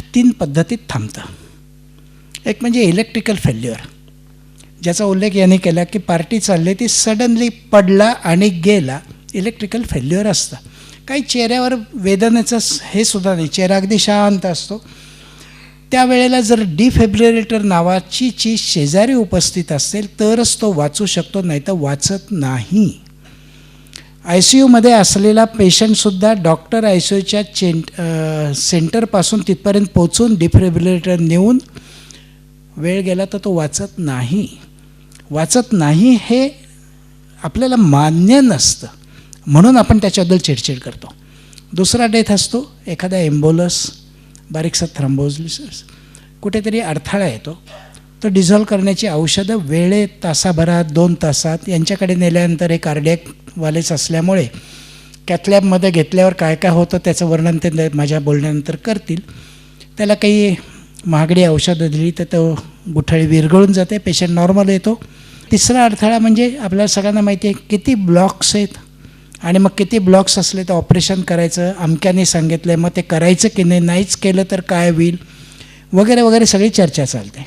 3 पद्धतीत थांबतं. एक म्हणजे इलेक्ट्रिकल फेल्युअर, ज्याचा उल्लेख याने केला की पार्टी चालली ती सडनली पडला आणि गेला, इलेक्ट्रिकल फेल्युअर असतं. काही चेहऱ्यावर वेदनेचं हे सुद्धा नाही, चेहरा अगदी शांत असतो. त्यावेळेला जर डिफिब्रिलेटर नावाची चीज शेजारी उपस्थित असेल तरच तो वाचू शकतो, नाही तर वाचत नाही. ICUमध्ये असलेला पेशंटसुद्धा डॉक्टर ICUच्या सेंटरपासून तिथपर्यंत पोचून डिफिब्रिलेटर नेऊन वेळ गेला तर तो वाचत नाही. वाचत नाही हे आपल्याला मान्य नसतं, म्हणून आपण त्याच्याबद्दल चिडचिड करतो. दुसरा डेथ असतो एखादा एम्बोलस, बारीकसा थ्रम्बोसिस, कुठेतरी अडथळा येतो. तो डिझॉल्व करण्याची औषधं वेळेत, तासाभरात, 2 तासात यांच्याकडे नेल्यानंतर हे कार्डियकवालेच असल्यामुळे कॅथलॅबमध्ये घेतल्यावर काय काय होतं त्याचं वर्णन ते माझ्या बोलण्यानंतर करतील. त्याला काही महागडी औषधं दिली तर तो गुठळी विरघळून जाते, पेशंट नॉर्मल येतो. तिसरा अडथळा म्हणजे आपल्याला सगळ्यांना माहिती आहे किती ब्लॉक्स आहेत, आणि मग किती ब्लॉक्स असले तर ऑपरेशन करायचं, अमक्याने सांगितलं आहे, मग ते करायचं की नाही, नाहीच केलं तर काय होईल, वगैरे वगैरे सगळी चर्चा चालते.